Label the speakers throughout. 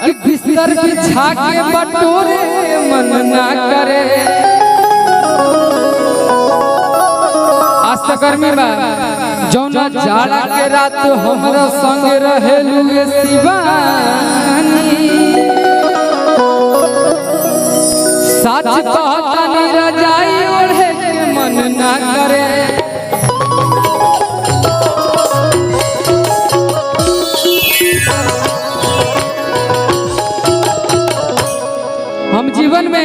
Speaker 1: अरे बिस्तर बिछा के बटोरे मन ना करे। आज तक गर्मी बा जौना जाड़ा के रात हमरा संग रहेलू ये शिवानी। सच कहतानी रजाई ओढ़े के मन ना करे। हम जीवन में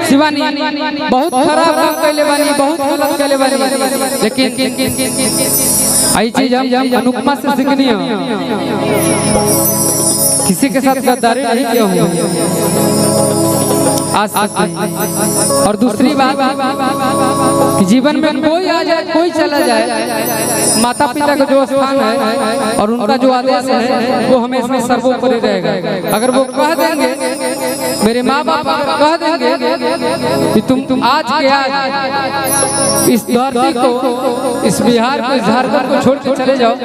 Speaker 1: शिवानी बहुत खराब काम कैले बानी, बहुत गलत कैले बानी, लेकिन आई चीज हम अनुपमा से सीखनी है। किसी के साथ गद्दारी नहीं किया हूँ आज तक। और दूसरी बात कि जीवन में कोई आ जाए कोई चला जाए, माता पिता का जो स्थान है और उनका जो आदेश है वो हमेशा सर्वोपरि रहेगा। अगर वो कह देंगे, मेरे माँ बाप कह देंगे कि तुम आज के आज इस धरती को, इस बिहार को, इस झारखंड को छोड़ के चले जाओ,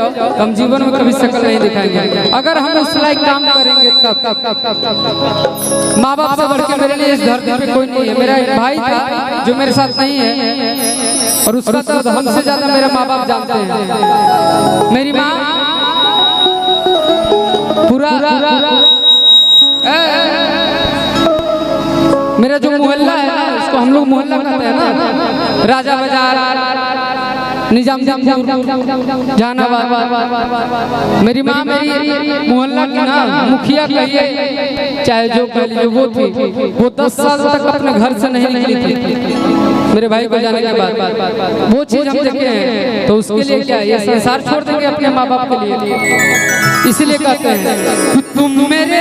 Speaker 1: हम जीवन में कभी शक्ल नहीं दिखाएंगे। अगर हम उस लायक काम करेंगे तब माँ बाप से बढ़ के मेरे लिए इस धरती पे कोई नहीं है। मेरा एक भाई था जो मेरे साथ नहीं है और उसका दर्द हमसे ज्यादा मेरे माँ बाप जानते हैं। मेरी माँ पूरा मेरा जो मोहल्ला है ना, उसको हम लोग मोहल्ला कहते हैं ना, राजा बाजार, निजामपुर, जहानाबाद। मेरी माँ मेरी मोहल्ला की ना मुखिया कहिए चाहे जो कह लीजिए वो थी। वो 10 साल तक अपने घर से नहीं निकली थी मेरे भाई को जाने के बाद। वो चीज हम देखे हैं तो उसके लिए क्या ये संसार छोड़ देंगे अपने माँ बाप के लिए। इसीलिए कहते हैं तुम मेरे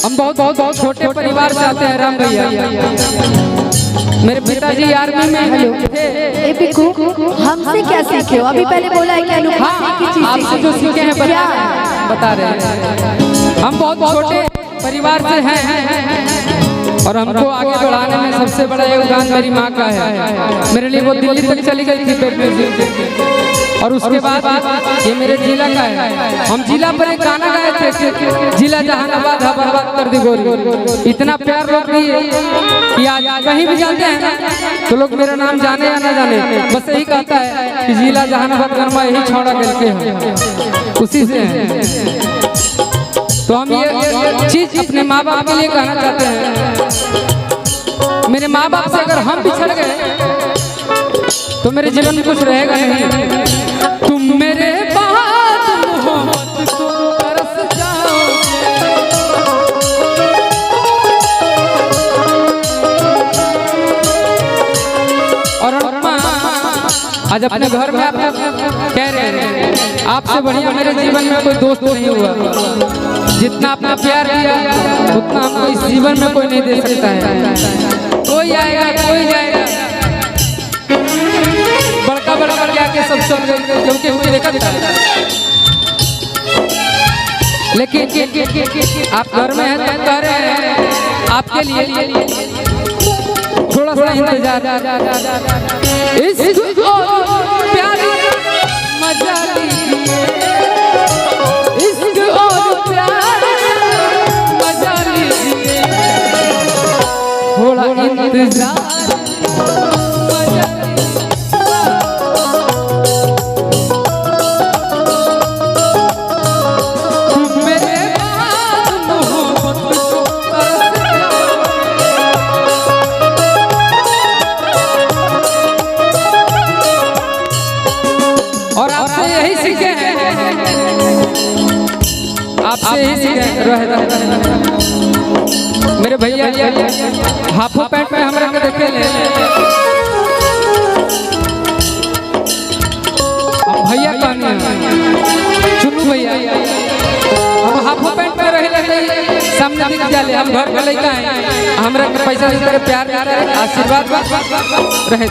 Speaker 1: हम बहुत छोटे परिवार से आते हैं। राम भैया मेरे पिताजी आर्मी में थे।
Speaker 2: हमसे क्या सीखे हो? अभी पहले बोला है कि
Speaker 1: आपसे जो सीखे हैं बता रहे हैं। हम बहुत छोटे परिवार से हैं और हमको आगे बढ़ाने में सबसे बड़ा योगदान मेरी माँ का है। मेरे लिए वो दिल्ली तक चली गई थी पेट में और उसके बाद ये मेरे जिला का है। हम जिला पर एक गाना गाए थे, जिला जहानाबाद हबाबाद कर दी गोरी। इतना प्यार लोग दिए कि आज कहीं भी जाते हैं तो लोग मेरा नाम जाने या ना जाने, बस यही कहता है कि जिला जहानाबाद गरमा यही छौड़ा गल के हैं, उसी से हैं। तो हम ये चीज अपने माँ बाप के लिए कहना चाहते हैं। मेरे माँ बाप से अगर हम बिछड़ गए तो मेरे जीवन में कुछ रहेगा नहीं। तुम मेरे बाद मोहब्बत को तरस जाओ, और आज अपने घर में आप कह रहे हैं आपसे बढ़िया मेरे जीवन में कोई दोस्त नहीं हुआ। जितना अपना प्यार दिया उतना हमको इस जीवन में कोई नहीं दे सकता है। कोई आएगा कोई जाएगा, बड़का के सब क्योंकि हुई देखा था। लेकिन आप घर में हैं तो कह रहे हैं आपके लिए थोड़ा सा इंतजार। प्यारी मजा लीजिए, इश्क और प्यार मजा लीजिए, थोड़ा इंतजार। और आपसे यही सीखे हैं, आपसे यही सीखे मेरे भैया हाफो पैंट में हमरा के देखे ले। भैया कहने चुनू भैया हम हाफो पैंट में रहे सामने दिख जाले। हम घर के लइका हैं, हमरा पैसा प्यार आशीर्वाद रहे।